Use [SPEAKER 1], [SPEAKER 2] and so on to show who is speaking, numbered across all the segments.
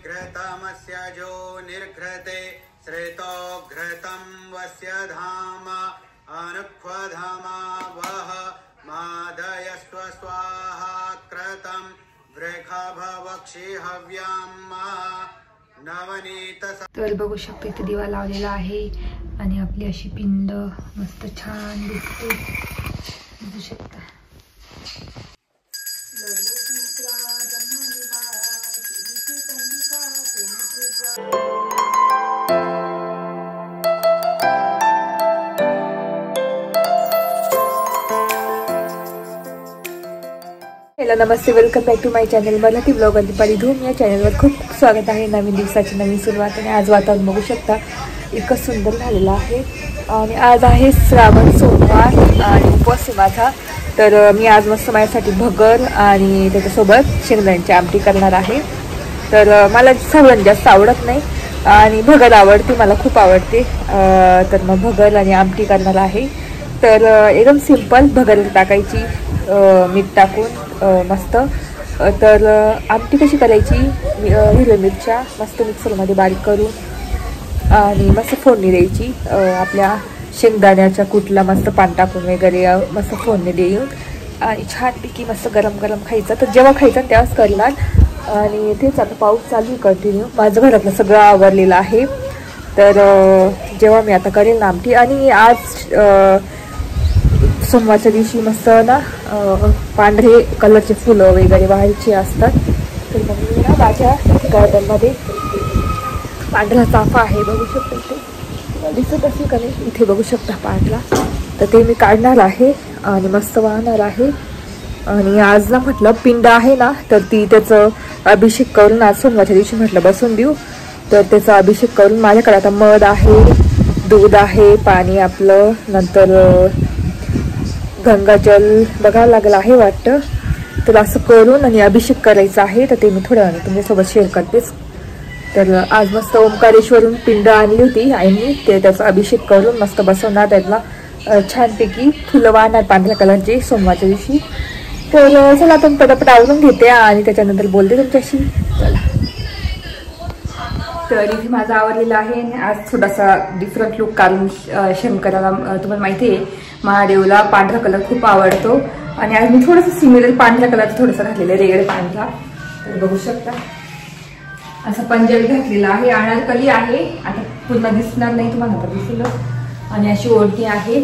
[SPEAKER 1] घृतमस्य जो निर्घृते श्रेतोघृतं वस्य धाम अनुक्वधामा वह मादयस्व स्वाहा कृतं वृखभवक्षि हव्याम नवनीत।
[SPEAKER 2] तर बघू शकतो इथे दिवा लावलेला आहे आणि आपली अशी पिंड मस्त छान दिसते, बघू शकता। हॅलो नमस्ते, welcome back to my channel Marathi blog Deepali Dhoom. या चॅनलवर खूप स्वागत आहे। नवीन दिवसाची नवीन सुरुवात आणि आज वातावरण बघू शकता इतकं सुंदर झालेलं आहे आणि आज आहे श्रावण सोमवार आणि उपवास आहे माझा। तर मी आज मस्त माझ्यासाठी भगर आणि त्याच्यासोबत शेंगदाण्याची आमटी करणार आहे। तर मला सावरण जास्त आवडत नाही आणि भगर आवडते, मला खूप आवडते। तर मग भगर आणि आमटी करणार आहे। तर एकदम सिंपल भगर टाकायची मीठ टाकून मस्त। तर आमटी कशी करायची, हिरव्या मिरच्या मस्त मिक्सरमध्ये बारीक करून आणि मस्त फोडणी द्यायची। आपल्या शेंगदाण्याच्या कुटला मस्त पान टाकून वगैरे मस्त फोडणी देऊन आणि छानपैकी मस्त गरम गरम खायचं। तर जेव्हा खायचं तेव्हाच करणार। आणि तेच आता पाऊस चालू आहे कंटिन्यू, माझं घरातलं सगळं आवरलेलं आहे। तर जेव्हा मी आता करेल ना आमटी, आणि आज सोमवारच्या दिवशी मस्त ना पांढरे कलरचे फुलं वगैरे व्हायचे असतात। तर मग मी ना माझ्या गार्डनमध्ये पांढरा चाफा आहे, बघू शकता इथे दिसत असेल का नाही, इथे बघू शकता पांढरा। तर ते मी काढणार आहे आणि मस्त वाहणार आहे। आणि आज ना म्हटलं पिंड आहे ना, तर ती त्याचं अभिषेक करून आज सोमवारच्या दिवशी म्हटलं बसून देऊ। तर त्याचा अभिषेक करून माझ्याकडे आता मध आहे, दूध आहे, पाणी आपलं, नंतर गंगाजल बघायला लागलं आहे वाटतं। तर असं करून आणि अभिषेक करायचा आहे। तर ते मी थोड्या वेळाने तुमच्यासोबत शेअर करतेच। तर आज मस्त ओंकारेश्वरून पिंड आणली होती आईने, ते त्याचा अभिषेक करून मस्त बसवणार, त्यातला छानपैकी फुलं वाहणार पांढऱ्या कलरचे सोमवारच्या दिवशी। तर चला आपण पटापट आवरून घेते आणि त्याच्यानंतर बोलते तुमच्याशी, चला। तर इथे माझा आवडलेला आहे आणि आज थोडासा डिफरंट लुक काढून शंकराला, तुम्हाला माहिती आहे महादेवला पांढरा कलर खूप आवडतो आणि आज मी थोडंसं सिमिलर पांढऱ्या कलरचं थोडंसं घातलेलं आहे, रेड पांढरा। तर बघू शकता असं पंजाबी घातलेला आहे, अनारकली आहे, आता पुन्हा दिसणार नाही तुम्हाला, तर दिसलं। आणि अशी ओढणी आहे।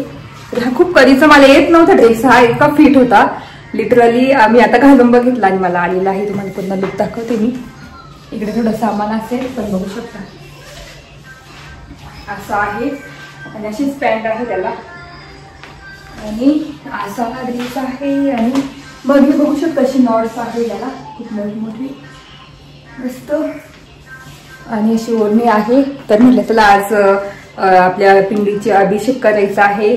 [SPEAKER 2] तर हा खूप कधीचा मला येत नव्हता ड्रेस, हा इतका फिट होता लिटरली। मी आता घालून बघितला आणि मला आलेला आहे, तुम्हाला पुन्हा लुक दाखवते मी। इकडे थोडं सामान असेल पण बघू शकता असं आहे आणि अशीच पॅन्ट आहे त्याला आणि असा हा ड्रेस आहे। आणि बघी बघू शकता अशी नॉट्स आहे त्याला खूप मोठी मोठी मस्त आणि अशी ओढणी आहे। तर म्हटलं चला आज आपल्या पिंडीचे अभिषेक करायचा आहे।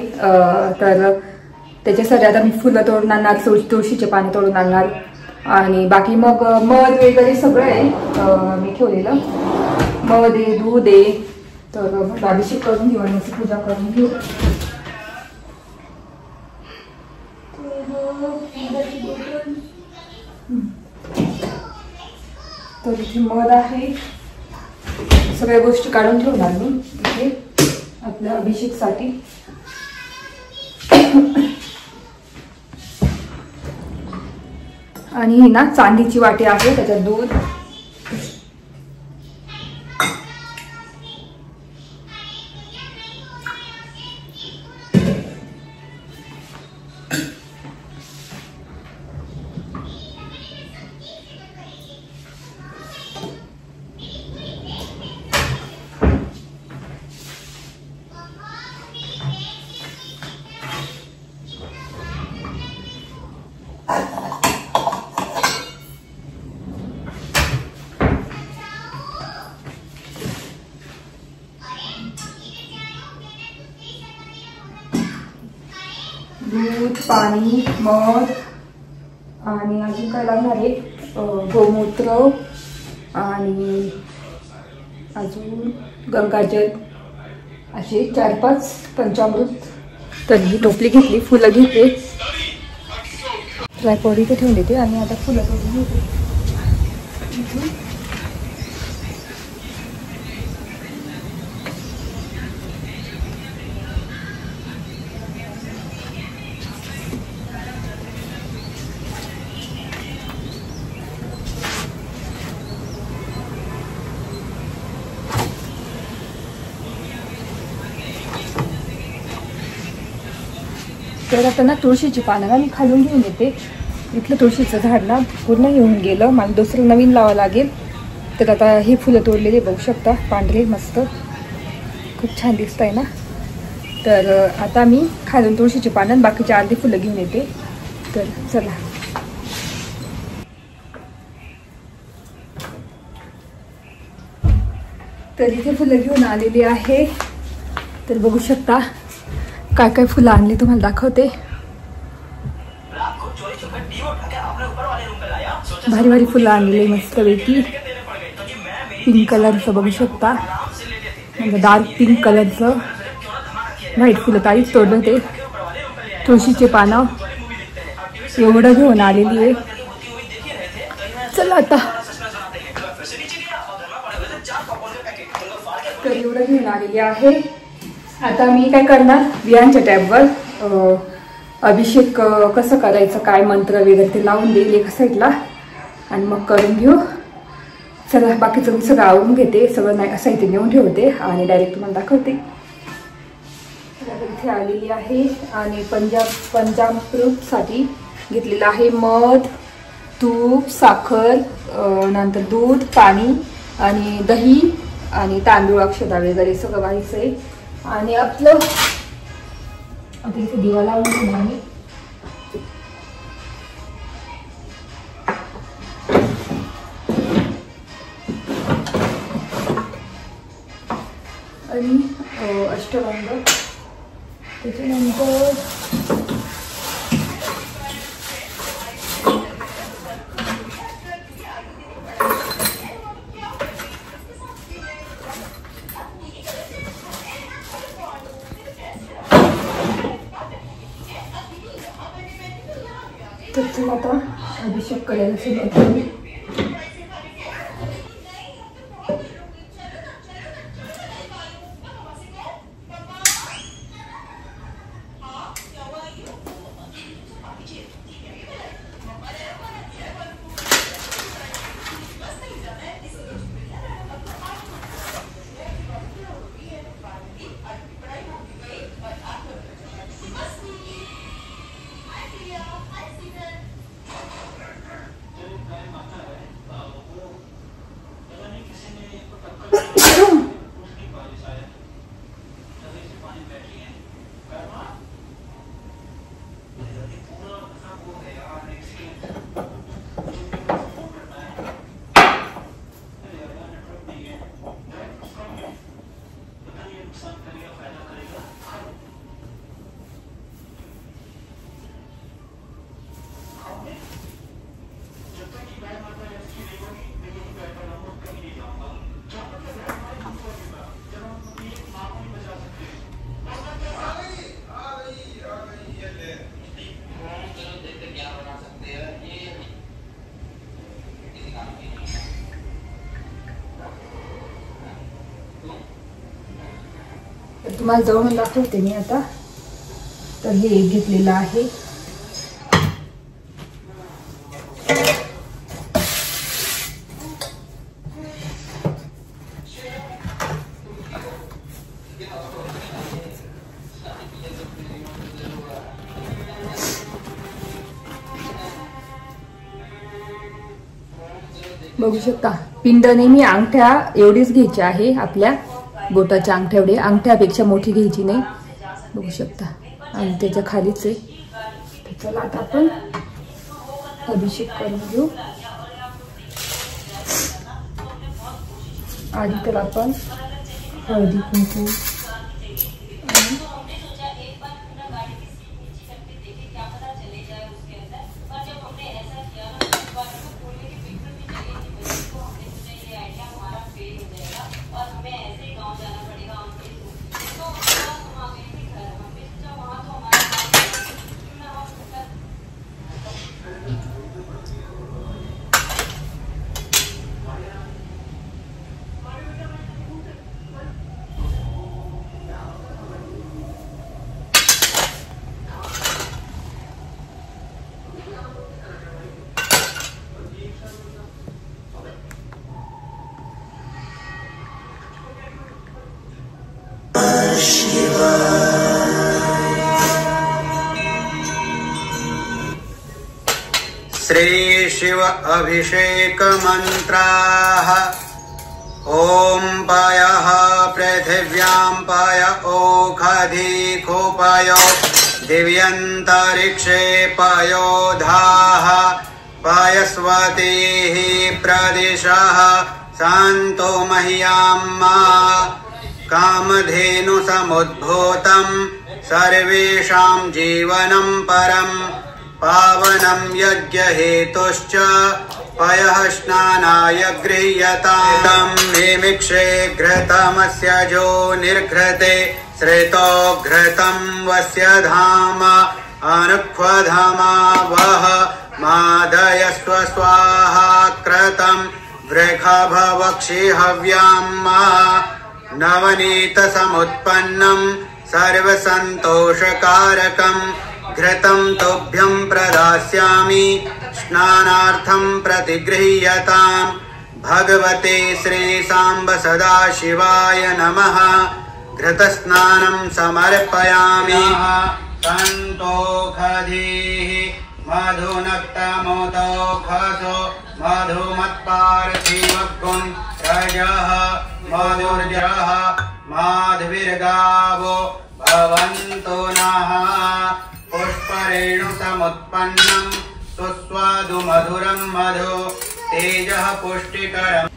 [SPEAKER 2] तर त्याच्यासाठी आता मी फुलं तोडून आणणार, तुळशीचे पाने तोडून आणणार आणि बाकी मग मध वगैरे सगळं आहे मी ठेवलेलं, मध आहे, दूध आहे। तर अभिषेक करून घेऊ आणि पूजा करून घेऊ। तर इथे मध आहे, सगळ्या गोष्टी काढून ठेवणार मी इथे आपल्या अभिषेकसाठी। आणि ही ना चांदीची वाटी आहे, त्याच्यात दूध, दूध, पाणी, मध आणि अजून काय लागणार आहे, गोमूत्र आणि अजून गंगाजल, असे 4-5 पंचामृत। तर ही टोपली घेतली, फुलं घेते, ट्रायपॉड इथे ठेवून देते आणि आता फुलं तोडून घेते। तर आता ना तुळशीची पानं ना मी खालून घेऊन येते. इथलं तुळशीचं झाड ना पूर्ण येऊन गेलं, मला दुसरं नवीन लावावं लागेल. तर आता हे फुलं तोडलेले बघू शकता, पांढरे मस्त खूप छान दिसत आहे ना. तर आता मी खालून तुळशीची पानं बाकीचे अर्धी फुलं घेऊन येते. तर चला. तर इथे फुलं घेऊन आलेली आहे. तर बघू शकता काय काय फुलं आणली तुम्हाला दाखवते. भारी भारी फुलं आणलेली मस्तपैकी. पिंक कलरचं बघू शकता, म्हणजे डार्क पिंक कलरचं. व्हाईट फुलं काहीच तोडलं ते. तुळशीचे पानं एवढं घेऊन आलेली आहे. चला आता. तर एवढं घेऊन आलेली आहे. आता मी काय करणार, वियांच्या टॅबवर अभिषेक कसं करायचं, काय मंत्र वगैरे ते लावून देईल एका साईडला आणि मग करून घेऊ. चला, बाकीचं मी सगळं आवरून घेते, सगळं नाही साहित्य नेऊन ठेवते आणि डायरेक्ट तुम्हाला दाखवते. इथे आलेली आहे आणि पंचामृतसाठी घेतलेलं आहे मध, तूप, साखर, नंतर दूध, पाणी आणि दही आणि तांदूळ, अक्षता वगैरे सगळं व्हायचं आहे. आणि आपलं आता इथे दिवा लावून घेणार मी. आणि अष्टगंध, त्याच्यानंतर तर आता अभिषेक करायला सुरुवात करू. तुम्हाला जवळून दाखवते मी आता. तर हे एक घेतलेलं आहे. बघू शकता, पिंड नेहमी अंगठ्या एवढीच घ्यायची आहे, आपल्या बोटाच्या अंगठ्या एवढी, अंगठ्यापेक्षा मोठी घ्यायची नाही. बघू शकता, आणि त्याच्या खालीच आहे. तर चला आता आपण अभिषेक करून घेऊ. आधी तर आपण हळदी कुंकू
[SPEAKER 1] अभिषेकमन्त्राः ॐ पायः पृथिव्यां पाय ओखधिखोपाय दिव्यन्तरिक्षे पयोधाः पायस्वतीः प्रदिशः शान्तो मह्यां मा कामधेनु समुद्भूतं सर्वेषां जीवनं परं पावनं यज्ञहेतुश्च पयः स्नानाय गृह्यतां निमिक्षे घृतमस्य जो निर्घृते श्रेतो घृतं वस्य धाम अनुक्वधामा वह मादयस्व स्वाहा कृतं वृषभवक्षि हव्यां मा नवनीतसमुत्पन्नं सर्वसन्तोषकारकं घृतं तुभ्यं प्रदास्यामि स्नानार्थं प्रतिगृह्यताम् भगवते श्रीसाम्ब सदाशिवाय नमः घृतस्नानं समर्पयामि सन्तोषधीः मधुनक्तमोदोखसो मधुमत्पार्थिवगुन् रजः मधुर्जः माध्विर्गावो भवन्तु नः पुष्परेणुसमुत्पन्नं सुस्वादु मधुरं मधु तेजः पुष्टिकरम्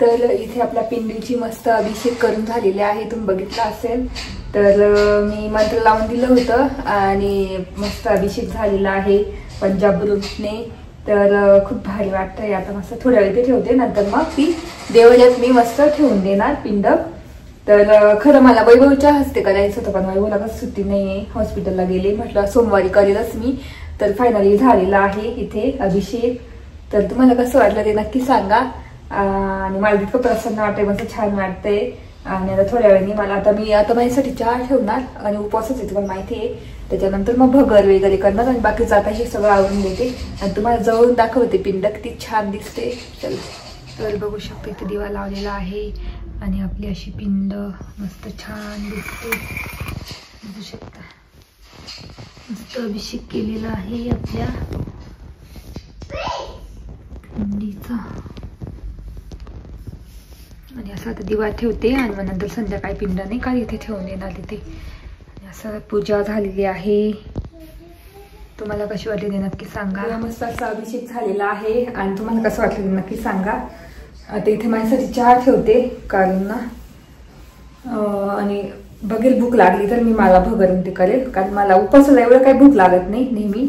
[SPEAKER 2] तर इथे आपल्या पिंडीची मस्त अभिषेक करून झालेले आहे, तुम्ही बघितलं असेल. तर मी मंत्र लावून दिलं होतं आणि मस्त अभिषेक झालेला आहे पंजाब रूटने. तर खूप भारी वाटतंय. आता मस्त थोड्या वेळ ते ठेवते, नंतर मग ती देवळ्यात मी मस्त ठेवून देणार पिंड. तर खरं मला वैभवच्या हस्ते करायचं होतं, पण वैभवला कसं सुट्टी नाहीये, हॉस्पिटलला गेले. म्हटलं सोमवारी करेलच मी. तर फायनली झालेला आहे इथे अभिषेक. तर तुम्हाला कसं वाटलं ते नक्की सांगा. आणि मला इतकं प्रसन्न वाटतंय, मस्त छान वाटतंय. आणि आता थोड्या वेळाने मला मी माझ्यासाठी चहा ठेवणार आणि उपवासच आहे तुम्हाला माहिती आहे. त्याच्यानंतर मग भगर वगैरे करणार आणि बाकीचं आता हे सगळं आवरून देते आणि तुम्हाला जवळून दाखवते पिंड किती छान दिसते. चल, तर बघू शकतो इथे दिवा लावलेला आहे आणि आपली अशी पिंड मस्त छान दिसते. बघू शकता मस्त अभिषेक केलेला आहे आपल्या पिंडीचा. आणि असं आता दिवा ठेवते आणि मग नंतर संध्याकाळी पिंड नाही का इथे ठेवून देणार तिथे. असं पूजा झालेली आहे. तुम्हाला कशी वाटली ते नक्की सांगा. मस्त असा अभिषेक झालेला आहे आणि तुम्हाला कसं वाटलं ते नक्की सांगा. आता इथे माझ्यासाठी चहा ठेवते कारण ना आणि बघेल भूक लागली तर मी मला भगरून ते करेल, कारण मला उपवासाला एवढं काही भूक लागत नाही नेहमी.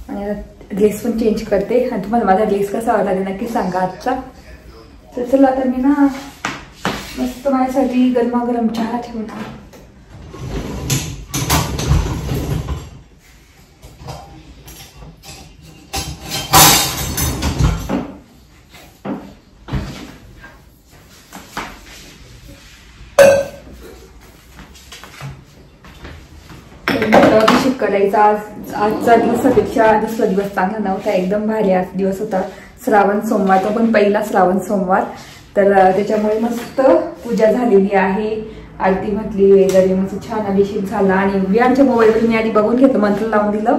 [SPEAKER 2] आणि आता ड्रेस पण चेंज करते आणि तुम्हाला माझा ड्रेस कसा वाटला ते नक्की सांगा आजचा. तर चला आता मी ना मस्त माझ्यासाठी गरमागरम चहा ठेवणार. अभिषेक करायचा आजचा दिवसापेक्षा दुसरा दिवस चांगला नव्हता, एकदम भारी आज दिवस होता. श्रावण सोमवार, तो पण पहिला श्रावण सोमवार. तर त्याच्यामुळे मस्त पूजा झालेली आहे, आरती म्हटली वगैरे, मस्त छान अभिषेक झाला. आणि वियांच्या मोबाईलवर मी आधी बघून घेतलं, मंत्र लावून दिलं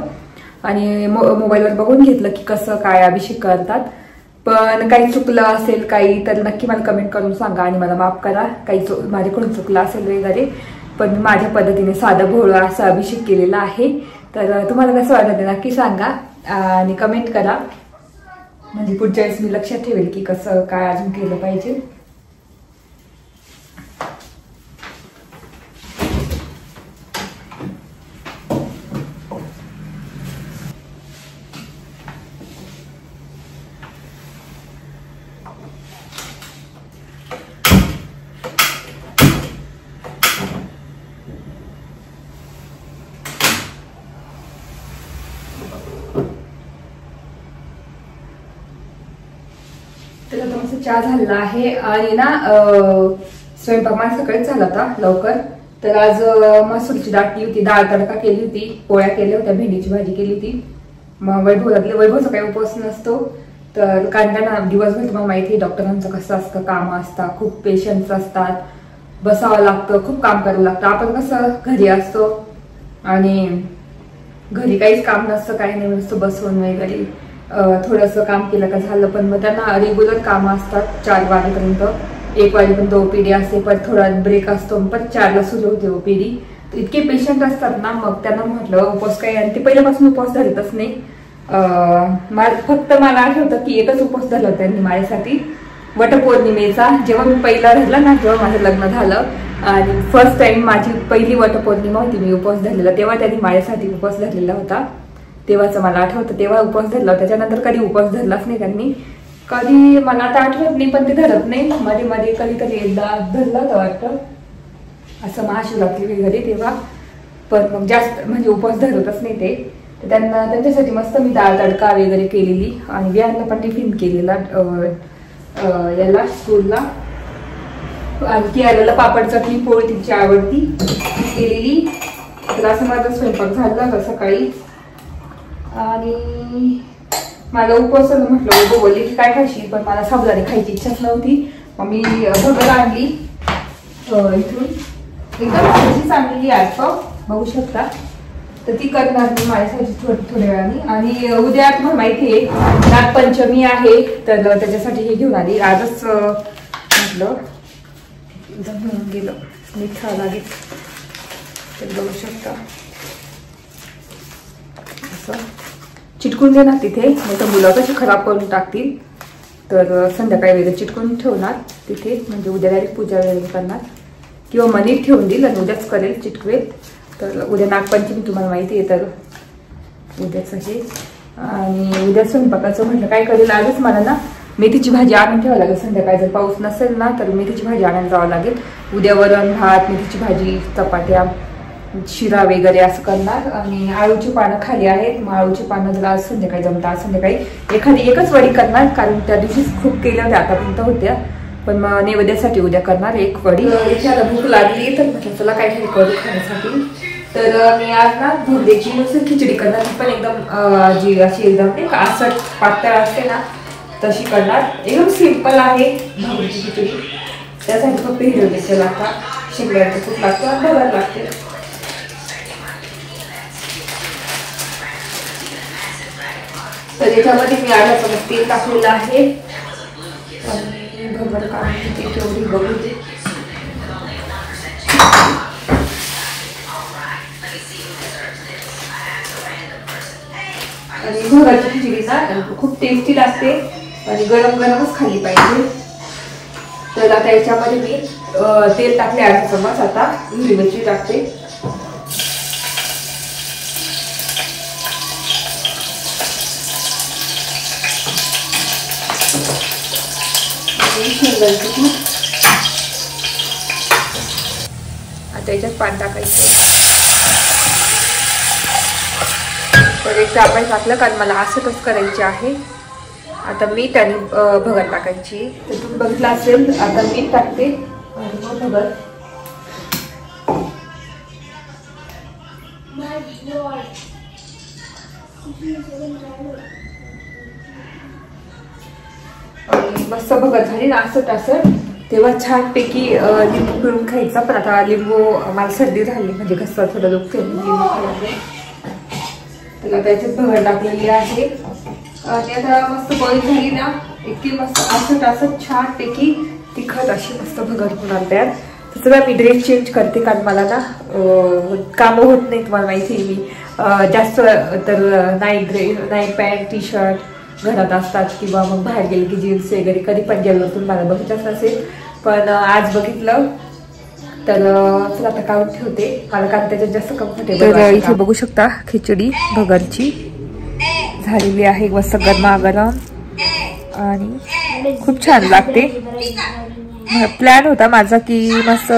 [SPEAKER 2] आणि मोबाईलवर बघून घेतलं की कसं काय अभिषेक करतात. पण काही चुकलं असेल काही तर नक्की मला कमेंट करून सांगा आणि मला माफ करा काही माझ्याकडून चुकलं असेल वगैरे. पण माझ्या पद्धतीने साधं भोळं असा अभिषेक केलेला आहे. तर तुम्हाला कसं वाटतं ते नक्की सांगा आणि कमेंट करा, म्हणजे पुढच्या वेळेस मी लक्षात ठेवेल की कसं काय अजून केलं पाहिजे. तर आता मस्त चहा झालेला आहे आणि ना स्वयंपाक माझा सकाळीच झाला होता लवकर. तर आज मसूरची डाळ केली होती, डाळ तडका केली होती, पोळ्या केल्या होत्या, भेंडीची भाजी केली होती. मग वैभवचा काही उपवास नसतो. तर कारण ना दिवसभर तुम्हाला माहिती आहे डॉक्टरांचं कसं असतं, कामं असतात, खूप पेशंट्स असतात, बसावं लागतं, खूप काम करावं लागतं. आपण कसं घरी असतो आणि घरी काहीच काम नसतं, काही नाही, नुसतं बसून वगैरे थोडंसं काम केलं का झालं. पण मग त्यांना रेग्युलर कामं असतात 4 वाजेपर्यंत, 1 वाजेपर्यंत ओपीडी असते, पण थोडा ब्रेक असतो, पण 4ला सुरू होते ओपीडी. तर इतके पेशंट असतात ना, मग त्यांना म्हटलं उपवास काही, आणि ते पहिल्यापासून उपवास धरतच नाही. फक्त मला आठवतं की एकच उपवास धरला होता त्यांनी माझ्यासाठी, वटपौर्णिमेचा. जेव्हा मी पहिला धरला ना, जेव्हा माझं लग्न झालं आणि फर्स्ट टाइम माझी पहिली वटपौर्णिमा होती, मी उपवास धरलेला, तेव्हा त्यांनी माझ्यासाठी उपवास धरलेला होता. तेव्हाच मला आठवतं, तेव्हा उपवास धरला. त्याच्यानंतर कधी उपवास धरलाच नाही त्यांनी, कधी मला आता आठवत नाही, पण ते धरत नाही. मध्ये मध्ये कधीतरी एकदा धरला होता वाटतं, असं महाशिवरात्री वगैरे तेव्हा. पण मग जास्त म्हणजे उपवास धरतच नाही ते. तर त्यांच्यासाठी मस्त मी डाळ तडका वगैरे केलेली आणि वियांना पण टिफिन केलेला याला स्कूलला. आणि केरळला पापड चटणी पोळी तिची आवडती केलेली. तर असं माझा स्वयंपाक झाला होता सकाळी. आणि मला उपवासाला म्हटलं बोलले की काय खायची, पण मला साबुदाणे खायची इच्छाच नव्हती. मग मी भगर आणली इथून, एकदम चांगली आटपाव बघू शकता. तर ती करणार मी माझ्यासाठी थोड्या वेळाने. आणि उद्या तुम्हाला माहिती आहे नागपंचमी आहे, तर त्याच्यासाठी हे घेऊन आली. आजच म्हटलं घेऊन गेलं मिठा लागेल. तर बघू शकता असं चिटकून देणार तिथे, नाही तर मुलं कशी खराब करून टाकतील. तर संध्याकाळी वगैरे चिटकून ठेवणार तिथे, म्हणजे उद्या डायरेक्ट पूजा वगैरे करणार, किंवा मनीत ठेवून देईल आणि उद्याच करेल चिटकवेल. तर उद्या नागपंचमी तुम्हाला माहिती आहे, तर उद्याच हे. आणि उद्या स्वयंपाकाचं म्हटलं काय करेल, आजच मला ना मेथीची भाजी आणून ठेवावं लागेल संध्याकाळी. जर पाऊस नसेल ना तर मेथीची भाजी आणायला जावं लागेल. उद्या वरण भात, मेथीची भाजी, चपात्या, शिरा वगैरे असं करणार. आणि आळूची पानं खाली आहेत. मग आळूची पानं जर आज संध्याकाळी जमतात, आज संध्याकाळी एखादी एकच वडी करणार, कारण त्या दिवशीच खूप केल्या होत्या आतापर्यंत होत्या. पण मग नैवेद्यासाठी उद्या करणार एक वडी. त्याला भूक लागली तर म्हटलं चला काहीतरी करू खाण्यासाठी. तर मी आज ना भोगद्याची नुसतं खिचडी करणार, पण एकदम जी अशी एकदम नाही का असं पातळ असते ना तशी करणार. एकदम सिंपल आहे भोगद्याची खिचडी. त्यासाठी फक्त हिरवी मिरची लागतात, शेंगदाण्याचं कूट लागतं आणि भगर लागते. तर याच्यामध्ये मी अर्धा चमच तेल टाकलेलं आहे आणि भगर काढून घेते तेवढी बघू दे. आणि भगरची खिचडी ना खूप टेस्टी लागते आणि गरम गरमच खाल्ली पाहिजे. तर आता याच्यामध्ये मी तेल टाकले अर्धा चमच. आता हिरवी मिरची टाकते. आता याच्यात पाणी टाकायचं. तर एक आपण टाकलं कारण मला असं कसं करायचे आहे. आता मीठ आणि भगर टाकायची. तर तुम्ही बघितलं असेल. आता मीठ टाकते आणि मग भगर. मस्त भगर झाली ना असं टासं, तेव्हा छानपैकी लिंबू पिळून खायचा. पण आता लिंबू मला सर्दी झाली म्हणजे घसा थोडं दुखते, लिंबू खायला. त्याला त्याच्यात भगर टाकलेली आहे आणि आता मस्त बॉईल झाली ना इतकी मस्त असं टासं छानपैकी तिखट अशी मस्त भगर होणार तयार. तसं मी ड्रेस चेंज करते कारण मला ना कामं होत नाही. तुम्हाला माहिती आहे मी जास्त तर नाईट पॅन्ट टी शर्ट घरात असतात किंवा मग बाहेर गेले की जीन्स वगैरे. कधी पंजाबवरतून मला बघितलंच नसेल पण आज बघितलं. तर चला आता काढून ठेवते मला कारण त्याच्यात जास्त कम्फर्टेबल. इथे बघू शकता खिचडी भगरची झालेली आहे मस्त गरमागरम आणि खूप छान लागते. प्लॅन होता माझा की मस्त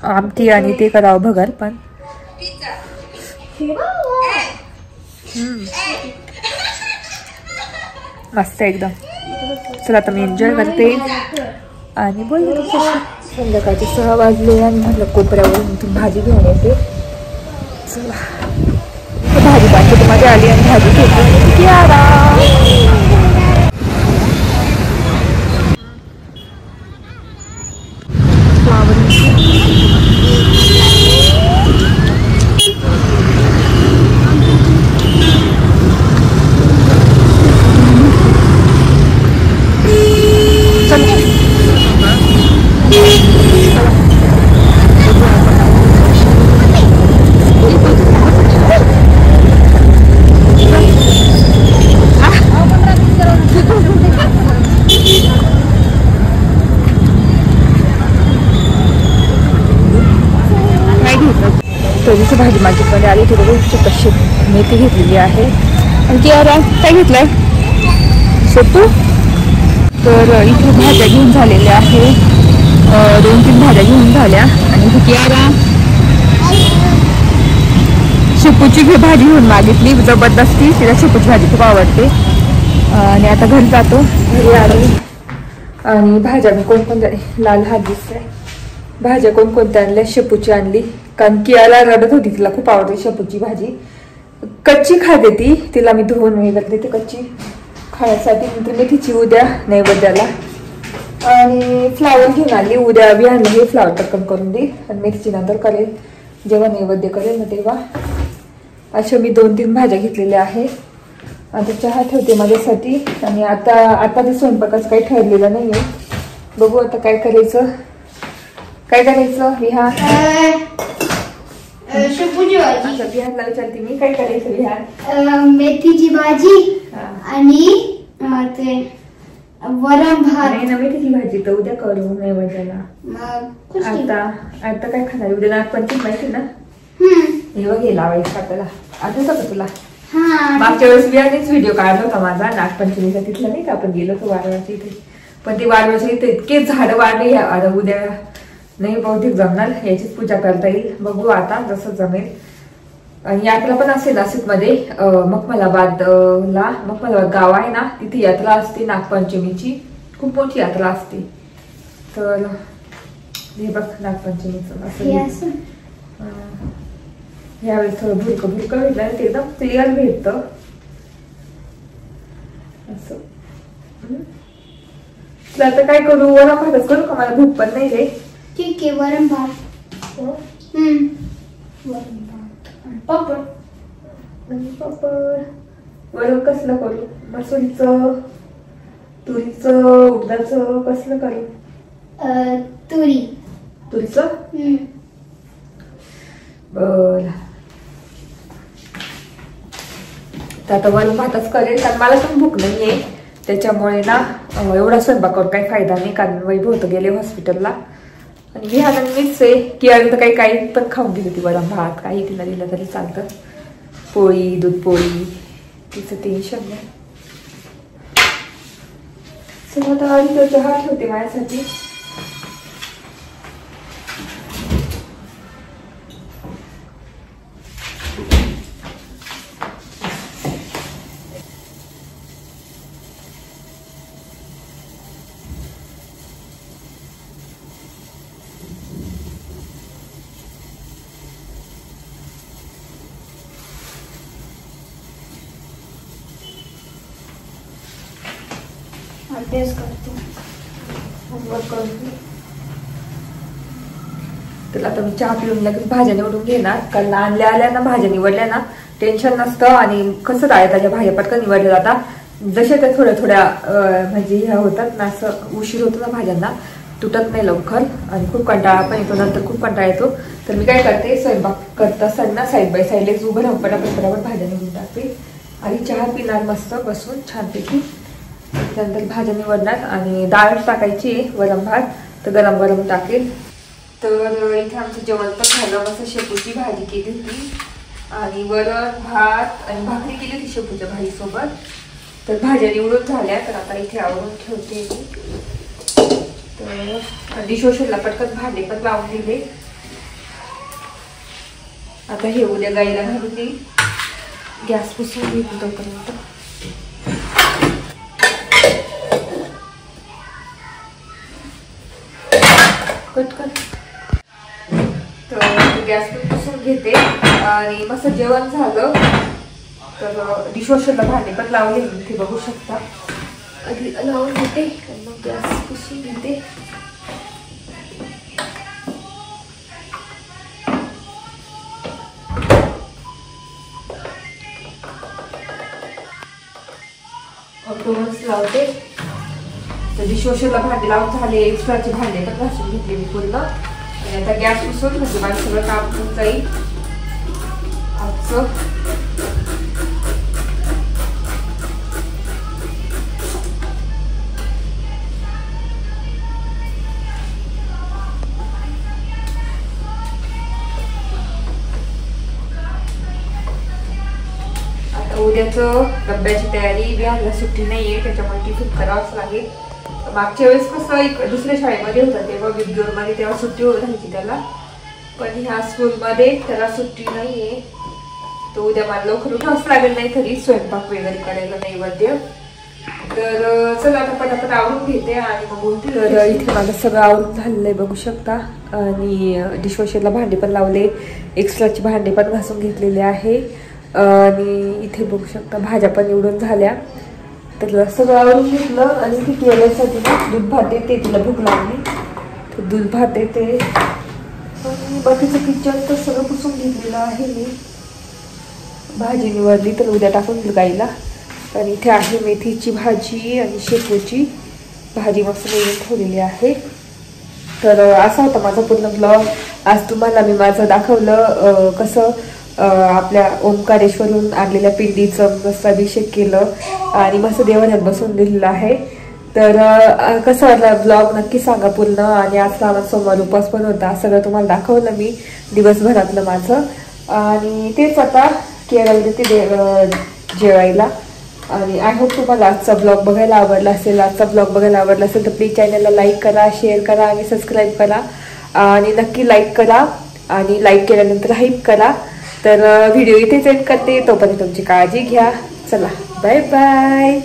[SPEAKER 2] आमटी आणि ते करावं भगर, पण मस्त एकदम. चला आता मी एन्जॉय करते आणि बोलते. संध्याकाळचे 6 वाजले आणि म्हटलं कोपऱ्यावरून इथून भाजी घेऊन येते. चला भाजी मार्केटमध्ये आली आणि भाजी घेतली. तरीची भाजी मार्केटमध्ये आली. ती बघू कशी मेथी घेतलेली आहे. आणि ती काय घेतलंय शेपू. तर इथे भाज्या घेऊन झालेल्या आहे. 2-3 भाज्या घेऊन झाल्या. आणि कियारा शेपूची भाजी घेऊन मागितली जबरदस्ती. तिला शेपूची भाजी खूप आवडते. आणि आता घरी जातो. घरी आली आणि भाज्या मी कोणकोणत्या लाल हात दिसतंय. भाज्या कोणकोणत्या आणल्या. शेपूची आणली कारण कियाला रडत होती. तिला खूप आवडते शेपूची भाजी. कच्ची खाते ती. तिला मी धुवून वगैरे देते कच्ची खाण्यासाठी. नंतर मेथीची उद्या नैवेद्याला. आणि फ्लावर घेऊन आली. उद्या बिहान हे फ्लावर टक्कन करून देईल आणि मेथीची नंतर करेल जेव्हा नैवेद्य करेल ना तेव्हा. अशा मी 2-3 भाज्या घेतलेल्या आहे. आता चहा ठेवते माझ्यासाठी. आणि आता ते स्वयंपाकाचं काही ठरलेलं नाही आहे. बघू आता काय करायचं. विहान
[SPEAKER 3] शेपूची भाजी.
[SPEAKER 2] विहानला विचारते मी काय करायचं विहान.
[SPEAKER 3] मेथीची भाजी आणि ते वरण भात.
[SPEAKER 2] नाही ना मेथीची भाजी तर उद्या करू नैवेद्याला. आता काय खाणार उद्या नागपंचमी माहिती ना. हे बघ हे लावायचं आपल्याला. आठवतं का तुला. मागच्या वेळेस बियाणेच व्हिडिओ काढला होता माझा नागपंचमीचा, तिथला नाही का आपण गेलो होतो वारवाच्या इथे. पण ते वारवाच्या इथे इतके झाड वाढले. आता उद्या नाही बहुतेक जमणार, याचीच पूजा करता येईल. बघू आता जसं जमेल. आणि यात्रा पण असते नाशिकमध्ये. मखमलाबाद गाव आहे ना, तिथे यात्रा असते नागपंचमीची. खूप मोठी यात्रा असते. तर हे बघ नागपंचमीचं असं यावेळेस थोडं भुरकं भेटलं आणि ते एकदम क्लिअर भेटतं असं. तुला आता काय करू, वरण भातच करू का? मला भूक पण नाही रे.
[SPEAKER 3] ठीक आहे, वरण भात.
[SPEAKER 2] वरण भात आणि पापड. वरण कसलं करू? मसूरीचं, तुरीचं, उडदाचं कसलं करू? तुरीचं. बर, तर आता वरण भातच करेल. कारण मला पण भूक नाहीये, त्याच्यामुळे ना एवढा स्वयंपाक करून काही फायदा नाही. कारण वैभव होतं गेले हॉस्पिटलला. आणि विहान मीच आहे की अजून तर काही पण खाऊन गेली ती. वरण भात काही तिला दिलं तरी चालतं. पोळी, दूध पोळी, तिचं टेन्शन नाही. सगळं आता आधी चहा ठेवते माझ्यासाठी.
[SPEAKER 3] अभ्यास करतो.
[SPEAKER 2] तर आता मी चहा पिऊन लगेच भाज्या निवडून घेणार. कारण आल्या ना भाज्या निवडल्या ना टेन्शन नसतं. आणि कसं त्याच्या भाज्या पटकन निवडल्या जातात. जशा त्या थोड्या म्हणजे ह्या होतात ना, असं उशीर होतो ना भाज्यांना, तुटत नाही लवकर. आणि खूप कंटाळा पण येतो, नंतर खूप कंटाळा येतो. तर मी काय करते, स्वयंपाक करत असताना साईड बाय साईड उभं राहून पटापट भाज्या निवडून टाकते. आणि चहा पिणार मस्त बसून छानपैकी. त्यानंतर भाज्या निवडणार आणि डाळ टाकायची वरण भात. तर गरम टाकेल. तर इथे आमचं जेवण पण झालं. मस्त शेपूची भाजी केली होती आणि वरण भात आणि भाकरी केली होती शेपूच्या भाजीसोबत. तर भाज्या निवडून झाल्या. तर आता इथे आवरून ठेवते मी. तर डिशवॉशरला पटकन भांडे पण लावून दिले. आता हे उद्या गाईला घालून देईल. गॅस पुसून घेतो तोपर्यंत. तर गॅस पण पुसून घेते आणि मस्त जेवण झालं. तर डिशवॉशरला भांडे पण लावले इथे बघू शकता. आधी लावून घेते आणि मग गॅस पुसून घेते. दोनच लावते. तर डिशवॉशरला भांडे लावून झाले. एक्स्ट्राचे भांडे पण घासून घेतले मी पूर्ण. आणि आता गॅस पुसून म्हणजे माझं सगळं काम होऊन जाईल आजचं. आता उद्याचं डब्याची तयारी. बिहारला सुट्टी नाहीये, त्याच्यामुळे टिफिन करावंच लागेल. मागच्या वेळेस कसं दुसऱ्या शाळेमध्ये होता तेव्हा विद्योरमध्ये, तेव्हा सुट्टी राहायची त्याला. पण ह्या स्कूलमध्ये त्याला सुट्टी नाहीये. तो उद्या मला लवकर उठावंच लागेल, नाही तरी स्वयंपाक वगैरे करायला नैवेद्य. तर चला आता पटापट आवरून घेते आणि मग बोलते. तर इथे माझं सगळं आवरून झालेलं आहे बघू शकता. आणि डिशवॉशरला भांडे पण लावले. एक्स्ट्राचे भांडे पण घासून घेतलेले आहे. आणि इथे बघू शकता भाज्या पण निवडून झाल्या. तर सगळं आवरून घेतलं. आणि ती केल्यासाठी दूध भात देते, तिला भूक लागली तर दूध भात देते. आणि बाकीचं किचन तर सगळं पुसून घेतलेलं आहे मी. भाजी निवडली तर उद्या टाकून देईल गाईला. आणि इथे आहे मेथीची भाजी आणि शेपूची भाजी मस्त निवडून ठेवलेली आहे. तर असा होता माझा पूर्ण ब्लॉग. आज तुम्हाला मी माझं दाखवलं कसं आपल्या ओंकारेश्वरून आणलेल्या पिंडीचं मस्त अभिषेक केलं आणि मस्त देवाऱ्यात बसून दिलेलं आहे. तर कसं वाटलं ब्लॉग नक्की सांगा पूर्ण. आणि आज श्रावण सोमवार उपवास पण होता. सगळं तुम्हाला दाखवलं मी दिवसभरातलं माझं. आणि तेच आता केरळ देते जेवायला. आणि आय होप तुम्हाला आजचा ब्लॉग बघायला आवडला असेल. आजचा ब्लॉग बघायला आवडला असेल तर प्लीज चॅनलला लाईक करा, शेअर करा आणि सबस्क्राईब करा. आणि नक्की लाईक करा आणि लाईक केल्यानंतर हाईप करा. तर व्हिडिओ इथेच एंड करते. तोपर्यंत तुमची काळजी घ्या. चला बाय बाय.